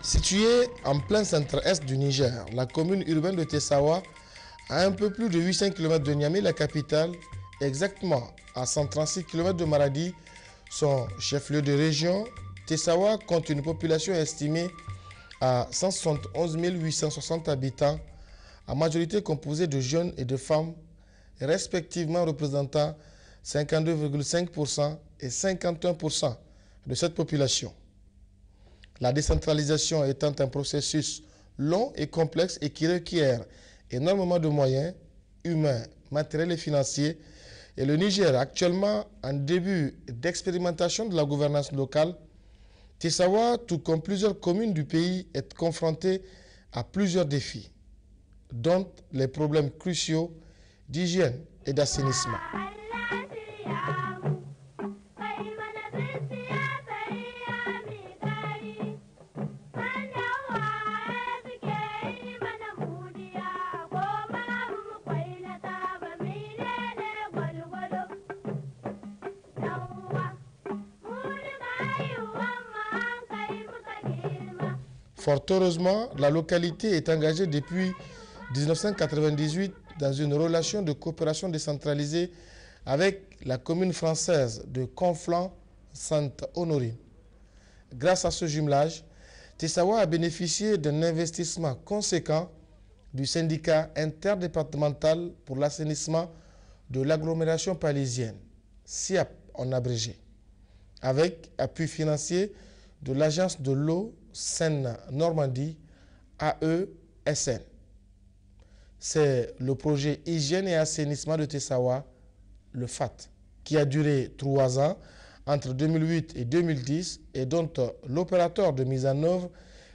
Située en plein centre-est du Niger, la commune urbaine de Tessawa, à un peu plus de 800 km de Niamey, la capitale, exactement à 136 km de Maradi, son chef-lieu de région, Tessawa compte une population estimée à 171 860 habitants, en majorité composée de jeunes et de femmes, respectivement représentant 52,5% et 51% de cette population. La décentralisation étant un processus long et complexe et qui requiert énormément de moyens humains, matériels et financiers, et le Niger, actuellement en début d'expérimentation de la gouvernance locale, Tessawa, tout comme plusieurs communes du pays, est confronté à plusieurs défis, dont les problèmes cruciaux d'hygiène et d'assainissement. Fort heureusement, la localité est engagée depuis 1998 dans une relation de coopération décentralisée avec la commune française de Conflans-Sainte-Honorine. Grâce à ce jumelage, Tessawa a bénéficié d'un investissement conséquent du syndicat interdépartemental pour l'assainissement de l'agglomération parisienne, SIAP en abrégé, avec appui financier de l'agence de l'eau Seine-Normandie, AESN. C'est le projet Hygiène et assainissement de Tessawa, le FAT, qui a duré 3 ans entre 2008 et 2010 et dont l'opérateur de mise en œuvre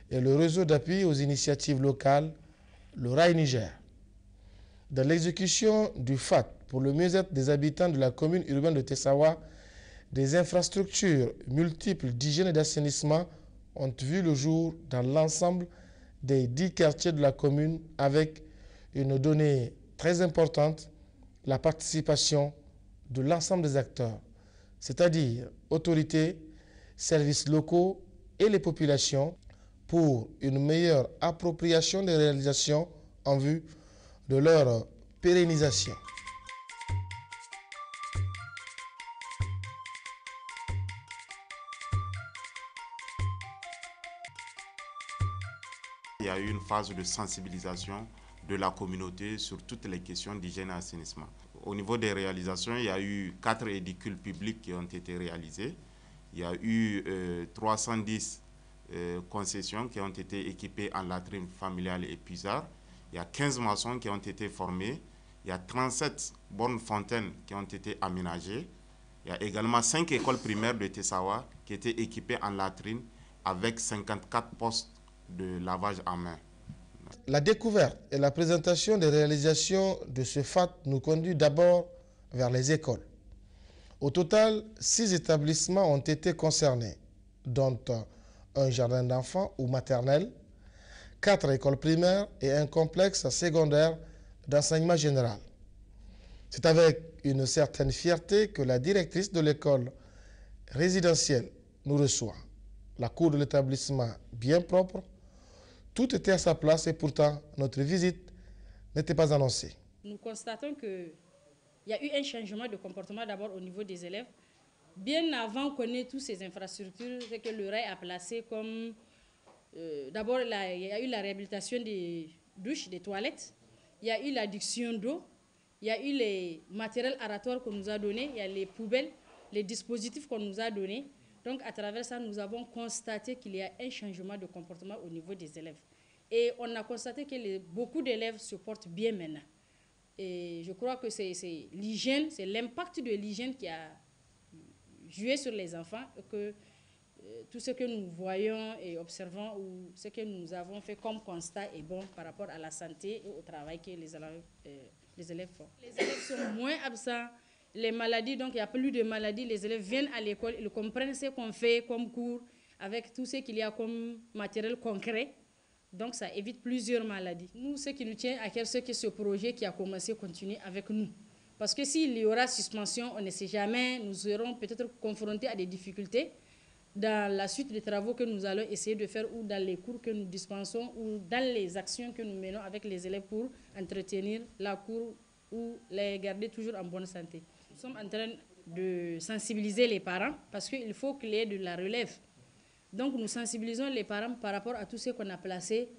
est le réseau d'appui aux initiatives locales, le RAI Niger. Dans l'exécution du FAT pour le mieux-être des habitants de la commune urbaine de Tessawa, des infrastructures multiples d'hygiène et d'assainissement ont vu le jour dans l'ensemble des 10 quartiers de la commune avec une donnée très importante, la participation de l'ensemble des acteurs, c'est-à-dire autorités, services locaux et les populations pour une meilleure appropriation des réalisations en vue de leur pérennisation. Il y a eu une phase de sensibilisation de la communauté sur toutes les questions d'hygiène et assainissement. Au niveau des réalisations, il y a eu 4 édicules publics qui ont été réalisés. Il y a eu 310 concessions qui ont été équipées en latrines familiales et puisards. Il y a 15 maçons qui ont été formés. Il y a 37 bornes fontaines qui ont été aménagées. Il y a également 5 écoles primaires de Tessawa qui étaient équipées en latrines avec 54 postes de lavage à main. La découverte et la présentation des réalisations de ce FAT nous conduit d'abord vers les écoles. Au total, 6 établissements ont été concernés, dont un jardin d'enfants ou maternel, 4 écoles primaires et un complexe secondaire d'enseignement général. C'est avec une certaine fierté que la directrice de l'école résidentielle nous reçoit. La cour de l'établissement bien propre, tout était à sa place et pourtant notre visite n'était pas annoncée. Nous constatons qu'il y a eu un changement de comportement d'abord au niveau des élèves. Bien avant qu'on ait toutes ces infrastructures que le RAI a placées comme... d'abord, il y a eu la réhabilitation des douches, des toilettes. Il y a eu l'adduction d'eau. Il y a eu les matériels aratoires qu'on nous a donnés. Il y a les poubelles, les dispositifs qu'on nous a donnés. Donc, à travers ça, nous avons constaté qu'il y a un changement de comportement au niveau des élèves. Et on a constaté que beaucoup d'élèves se portent bien maintenant. Et je crois que c'est l'hygiène, c'est l'impact de l'hygiène qui a joué sur les enfants. Et que tout ce que nous voyons et observons ou ce que nous avons fait comme constat est bon par rapport à la santé et au travail que les élèves font. Les élèves sont moins absents. Les maladies, donc il n'y a plus de maladies, les élèves viennent à l'école, ils comprennent ce qu'on fait comme cours, avec tout ce qu'il y a comme matériel concret. Donc ça évite plusieurs maladies. Nous, ce qui nous tient à cœur, c'est que ce projet qui a commencé continue avec nous. Parce que s'il y aura suspension, on ne sait jamais, nous serons peut-être confrontés à des difficultés. dans la suite des travaux que nous allons essayer de faire ou dans les cours que nous dispensons ou dans les actions que nous menons avec les élèves pour entretenir la cour ou les garder toujours en bonne santé. Nous sommes en train de sensibiliser les parents parce qu'il faut qu'il y ait de la relève. Donc nous sensibilisons les parents par rapport à tout ce qu'on a placé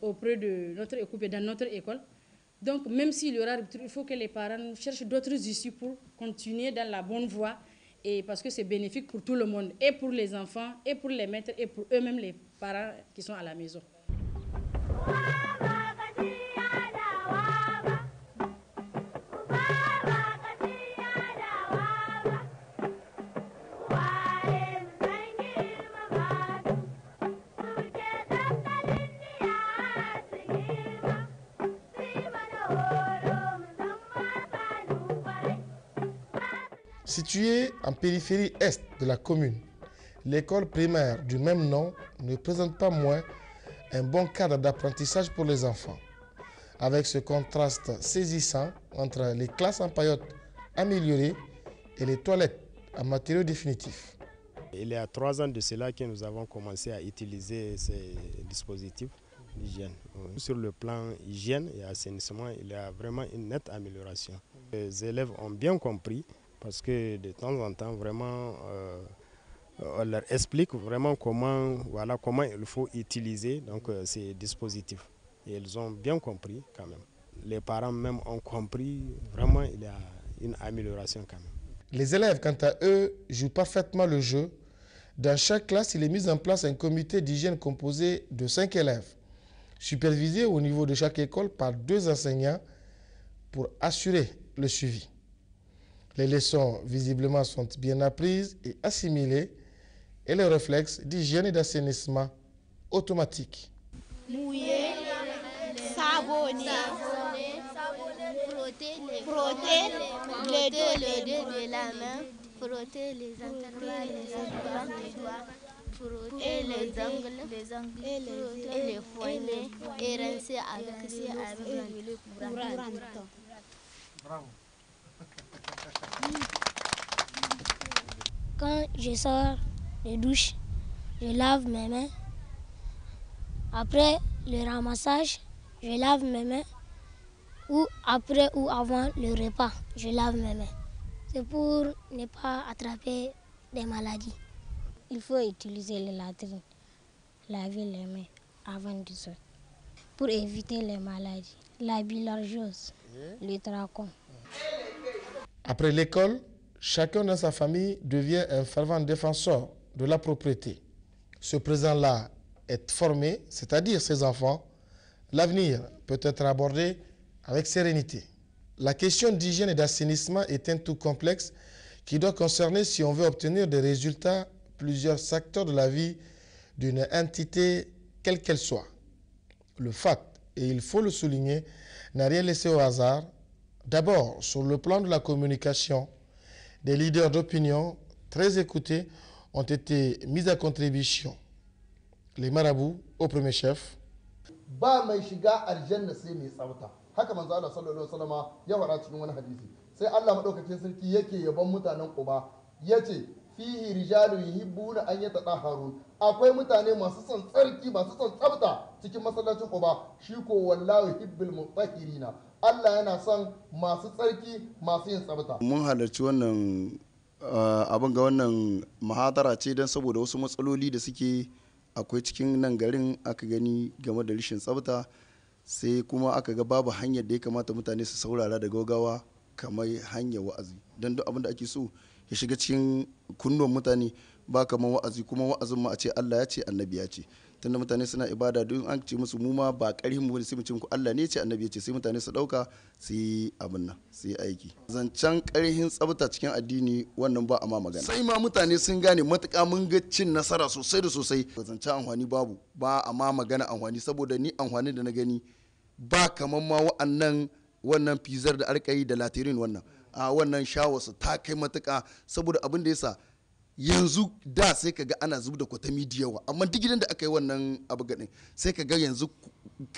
auprès de notre équipe et dans notre école. Donc même s'il y aura rupture, il faut que les parents cherchent d'autres issues pour continuer dans la bonne voie. Et parce que c'est bénéfique pour tout le monde, et pour les enfants, et pour les maîtres, et pour eux-mêmes les parents qui sont à la maison. Située en périphérie est de la commune, l'école primaire du même nom ne présente pas moins un bon cadre d'apprentissage pour les enfants, avec ce contraste saisissant entre les classes en paillotes améliorées et les toilettes en matériaux définitifs. Il y a 3 ans de cela que nous avons commencé à utiliser ces dispositifs d'hygiène. Sur le plan hygiène et assainissement, il y a vraiment une nette amélioration. Les élèves ont bien compris parce que de temps en temps, vraiment, on leur explique vraiment comment il faut utiliser donc, ces dispositifs. Et ils ont bien compris quand même. Les parents même ont compris, vraiment il y a une amélioration quand même. Les élèves, quant à eux, jouent parfaitement le jeu. Dans chaque classe, il est mis en place un comité d'hygiène composé de 5 élèves, supervisés au niveau de chaque école par 2 enseignants pour assurer le suivi. Les leçons, visiblement, sont bien apprises et assimilées et les réflexes d'hygiène et d'assainissement automatiques. Mouiller, savonner, frotter les deux de la main, frotter les intervalles des doigts, frotter les ongles et les poignets et rincer avec l'eau courante. Bravo. Quand je sors de douche, je lave mes mains. Après le ramassage, je lave mes mains. Ou après ou avant le repas, je lave mes mains. C'est pour ne pas attraper des maladies. Il faut utiliser les latrines, laver les mains avant de sortir pour éviter les maladies, la bilharziose, le trachome. Après l'école, chacun dans sa famille devient un fervent défenseur de la propriété. Ce présent-là est formé, c'est-à-dire ses enfants. L'avenir peut être abordé avec sérénité. La question d'hygiène et d'assainissement est un tout complexe qui doit concerner, si on veut obtenir des résultats, plusieurs secteurs de la vie d'une entité, quelle qu'elle soit. Le FAT, et il faut le souligner, n'a rien laissé au hasard. D'abord, sur le plan de la communication, des leaders d'opinion très écoutés ont été mis à contribution. Les marabouts au premier chef. Ba mai shiga aljanna sai mai tsafta. Haka manzo Allah sallallahu alaihi wasallam ya fara cikin wani hadisi. Sai Allah madaukakin sarki yake yabon mutanen Quba yace fihi rijalun yuhibbuna an yatatahharun. Akwai mutane masu son tsarki, masu son tsafta cikin masallacin Quba. Shi ko wallahu yuhibbul mutahhirina. Allah yana son masu tsarki, masu yin tsafta. Mun halarci wannan abin ga wannan muhadara ce don saboda wasu matsaloli da suke akwai cikin nan garin aka gani game da rashin tsafta, sai kuma aka ga babu hanyar da ya kamata mutane su saurara da gaugawa kamar hanyar wa'azi. Don duk abin da ake so ya shiga cikin kunnuwan mutane ba kamar wa'azi, kuma wa'azin ma a ce Allah ya ce annabi ya ce. Tunda mutane suna ibada don an ce musu mu ma ba ƙarfin mu sai mu ce muku Allah ne ya ce annabi ya ce, sai mutane su dauka su yi abin nan, su yi aiki. Zancen ƙarfin tsafta cikin addini wannan ba a ma magana. Sai ma mutane sun gane matuƙa mun ga cin nasara sosai da sosai. Zancen amfani babu, ba a ma magana amfani, saboda ni amfani da na gani ba kamar ma wannan fizar da aka yi da latirin wannan. A wannan shawarsu ta kai matuƙa, saboda abin da yasa yanzu da sai ka ga ana zub da kwatami da yawa, amma duk gidan da aka yi wannan abu gaɗin sai ka ga yanzu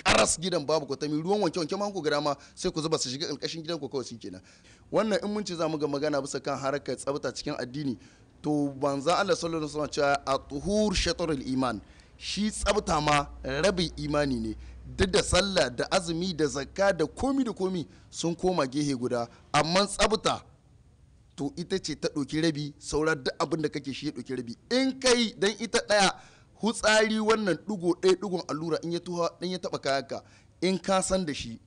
karas gidan babu kwatami, ruwan wanke-wanke ma ku gada ma sai ku zuba su shiga ƙarƙashin gidan ku kawai kenan. Wannan in mun ce za mu ga magana bisa kan harkar tsafta cikin addini, to banza Allah sallallahu alaihi wasallam cewa a tuhur shatrul iman, shi tsabta ma rabin imani ne. Duk da sallah da azumi da zakka da komi sun koma gehe guda, amma tsabta to ita ce ta ɗauki rabi, sauran duk abin da kake shi ya ɗauki rabi. In kai dan ita ɗaya hutsari wannan ɗigo ɗaya ɗigon allura in ya taɓa kayanka, in ka san da shi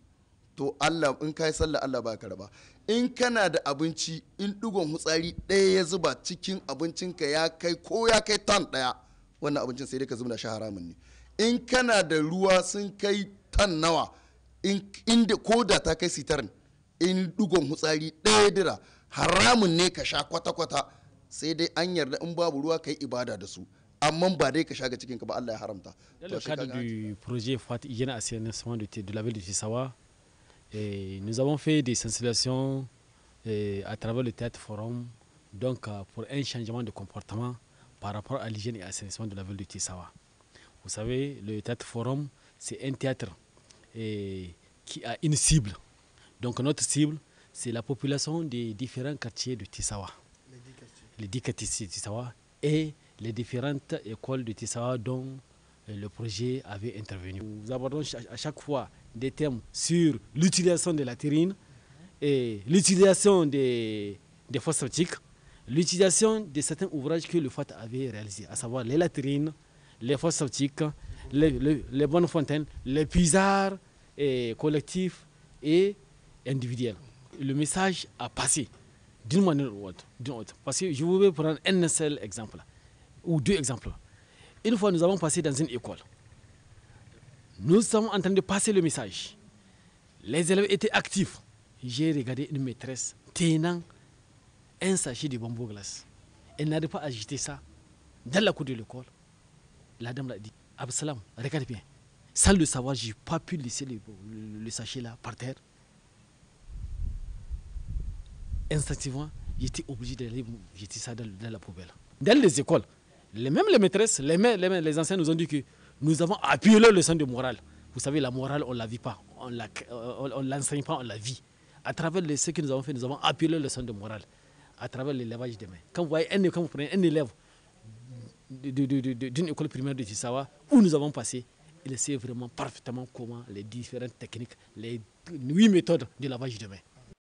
to Allah, in ka yi sallah Allah ba ka raba. In kana da abinci, in ɗigon hutsari ɗaya ya zuba cikin abincinka ya kai tan ɗaya, wannan abincin sai dai ka zuba shi haramun ne. In kana da ruwa sun kai tan nawa, inda ko da ta kai sitarin, in ɗigon hutsari ɗaya dira haramun ne ka sha kwata-kwata, sai dai an yarda in babu ruwa ka yi ibada da su, amma ba dai ka sha ga cikinka ba, Allah ya haramta. Dans le cadre du projet FOAT Hygiène Assainissement de la ville de Tissawa, nous avons fait des sensibilisations à travers le théâtre forum, donc pour un changement de comportement par rapport à l'hygiène et assainissement de la ville de Tissawa. Vous savez, le théâtre forum, c'est un théâtre qui a une cible. Donc notre cible, c'est la population des différents quartiers de Tissawa. Les 10 quartiers de Tissawa et les différentes écoles de Tissawa dont le projet avait intervenu. Nous abordons à chaque fois des thèmes sur l'utilisation de la terrine et l'utilisation des fosses septiques, l'utilisation de certains ouvrages que le FOAT avait réalisés, à savoir les latrines, les fosses septiques, les bonnes fontaines, les puisards collectifs et individuels. Le message a passé d'une manière ou autre. Parce que je vais prendre un seul exemple, ou deux exemples. Une fois, nous avons passé dans une école. Nous sommes en train de passer le message. Les élèves étaient actifs. J'ai regardé une maîtresse tenant un sachet de bonbons glace. Elle n'arrivait pas à agiter ça dans la cour de l'école. La dame l'a dit, Absalam, regarde bien. Sans le savoir, je n'ai pas pu laisser le sachet là par terre. Instinctivement, j'étais obligé d'aller jeter ça dans la poubelle. Dans les écoles, même les maîtresses, les anciens nous ont dit que nous avons appuyé leur leçon de morale. Vous savez, la morale, on ne la vit pas. On ne l'enseigne pas, on la vit. À travers ce que nous avons fait, nous avons appuyé leur leçon de morale. À travers le lavage des mains. Quand vous prenez un élève d'une école primaire de Tissawa, où nous avons passé, il sait vraiment parfaitement comment les différentes techniques, les 8 méthodes de lavage de mains.